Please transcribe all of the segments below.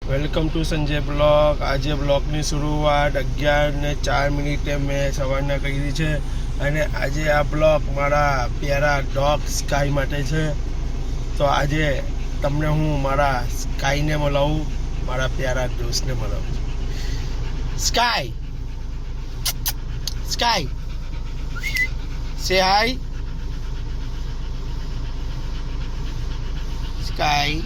Welcome to Sanjay blog. આજે બ્લોગની શરૂઆત 11:04 મેં સવારના કરી છે અને આજે આ બ્લોગ મારા પ્યારા ડોગ સ્કાય માટે છે. તો આજે તમને હું મારા સ્કાયને મળાવું, મારા પ્યારા દોસ્તને મળાવું. સ્કાય, સ્કાય, સે હાય. સ્કાય.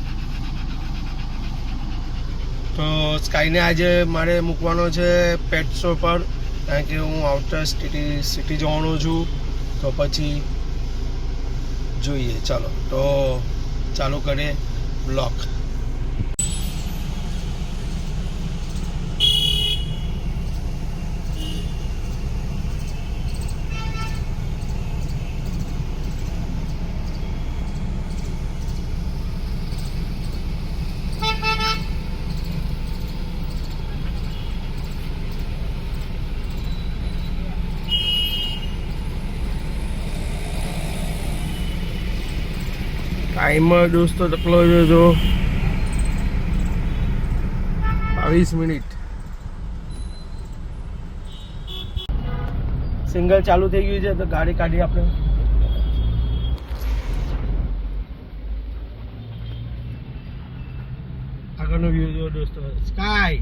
તો સ્કાયને આજે મારે મૂકવાનો છે પેટ શો પર, કારણ કે હું આઉટર સિટી જવાનો છું. તો પછી જોઈએ, ચાલો તો ચાલુ કરીએ બ્લોગ. ટાઈમર દોસ્તો તકલો જો 22 મિનિટ. સિંગલ ચાલુ થઈ ગયું છે તો ગાડી કાઢી આપણે. આગળનો વ્યૂ જો દોસ્તો, સ્કાય.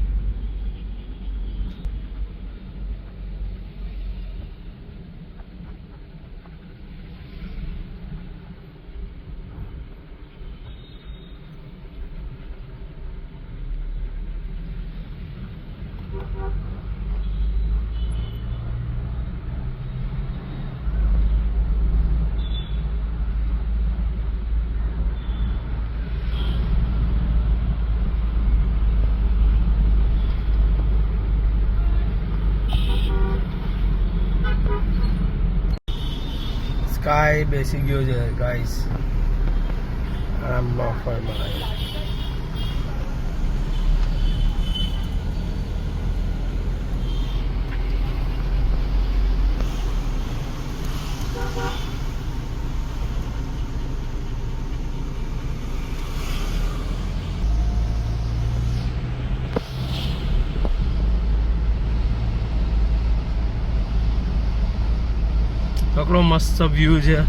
સ્કાય બેસી ગયો છે ગાઈસ આરામમાં ફરમાં. કેટલો મસ્ત વ્યૂ છે.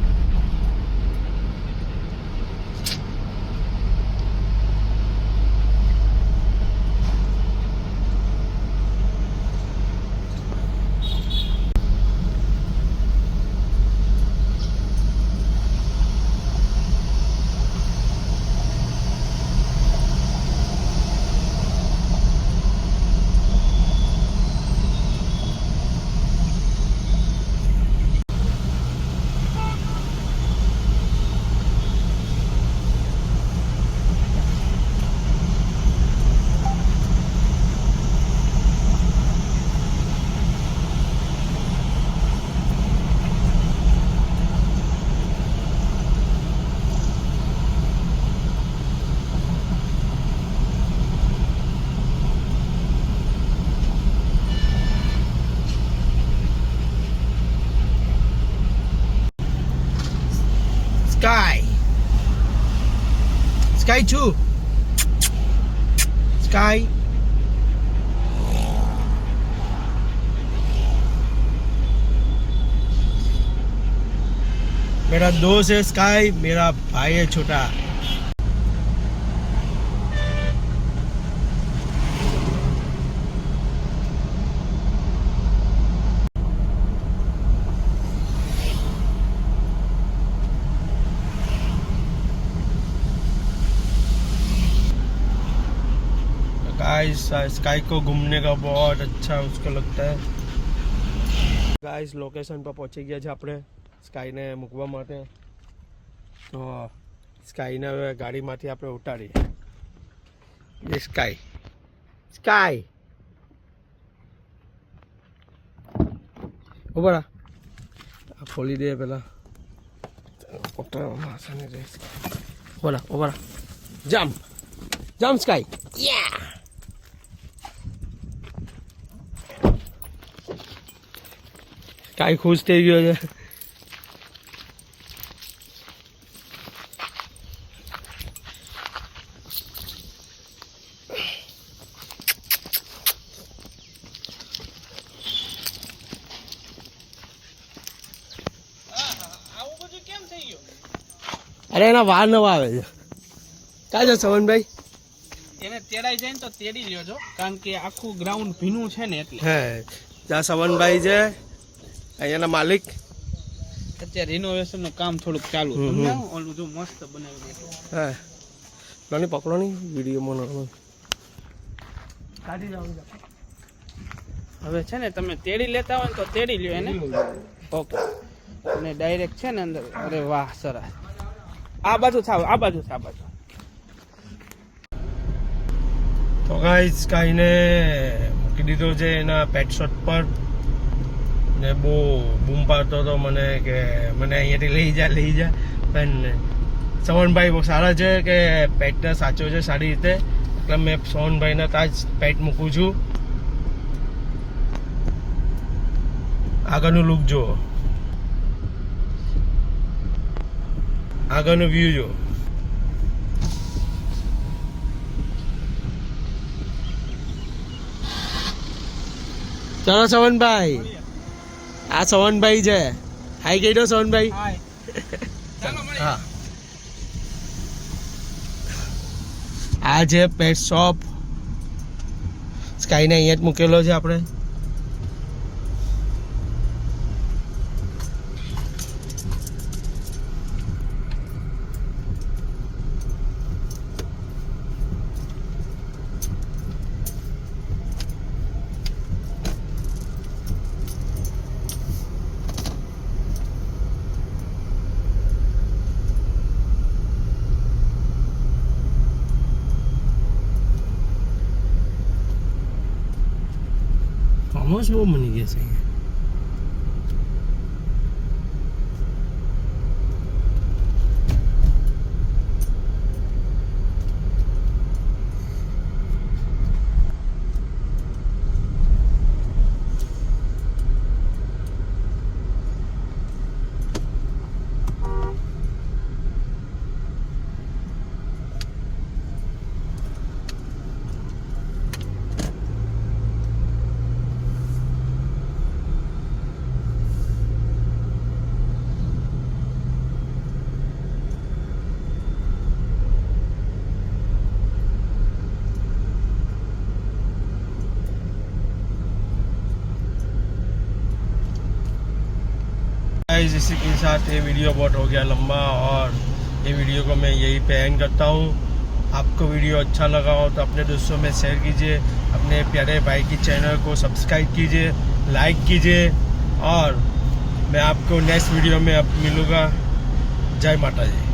Sky. Sky 2. Sky. मेरा दोस्त है स्काई, मेरा भाई है छोटा. स्काई को घूमने का बहुत अच्छा उसको लगता है. गाइस लोकेशन पर पहुंची गया છે આપણે સ્કાયને મૂકવા માટે. તો સ્કાયને હવે ગાડીમાંથી આપણે ઉતારીએ. એ સ્કાય, સ્કાય ઉભા રહો, ખોલી દે પેલા ઉતારવામાં આસાની રહેશે. ઉભા રહો, જમ્પ જમ્પ સ્કાય. યા સ્કાય ખુશ થઈ ગયો છે. અરે એના વાર નવા આવે છે. કાં છે સવનભાઈ? એને તેડાઈ જાય ને તો તેડી લ્યો છો, કારણ કે આખું ગ્રાઉન્ડ ભીનું છે ને એટલે. હે ત્યાં સવનભાઈ છે, અહીંયાના માલિક. અત્યારે રિનોવેશન નું કામ થોડુંક ચાલુ હમ, હમ. સમજાવું? ઓલું જો મસ્ત બનાવી નાખ્યું. હા નાની પકડો નહીં વિડીયોમાં કાઢી જાવ. હવે છે ને તમે તેડી લેતા હોય ને તો તેડી લ્યો એને. ઓકે. અને ડાયરેક્ટ છે ને અંદર. અરે વાહ સરસ. આ બાજુ થાવ, આ બાજુ છે, આ બાજુ. તો ગાઈસ સ્કાયને મૂકી દીધો છે એના પેટ શોટ પર ને બહુ બૂમ પાડતો હતો મને કે મને અહીંયાથી લઈ જા પણ સવનભાઈ બહુ સારા છે કે પેટને સાચો છે સારી રીતે, એટલે મેં સવનભાઈને ત્યાં જ પેટ મૂકું છું. આગળનું લુક જુઓ, આગળનો વ્યૂ જુઓ. ચલો સવનભાઈ, આ સવનભાઈ છે. હાઈ કહી દો સવનભાઈ. હા આ છે પેટ શોપ. સ્કાયને અહીંયા જ મૂકેલો છે આપણે. ફાર્મ બહુ બની ગયા છે અહીંયા. गाइस इसी के साथ ये वीडियो बहुत हो गया लंबा और ये वीडियो को मैं यही पे एंड करता हूँ. आपको वीडियो अच्छा लगा हो तो अपने दोस्तों में शेयर कीजिए, अपने प्यारे भाई की चैनल को सब्सक्राइब कीजिए, लाइक कीजिए और मैं आपको नेक्स्ट वीडियो में अब मिलूँगा. जय माता जी.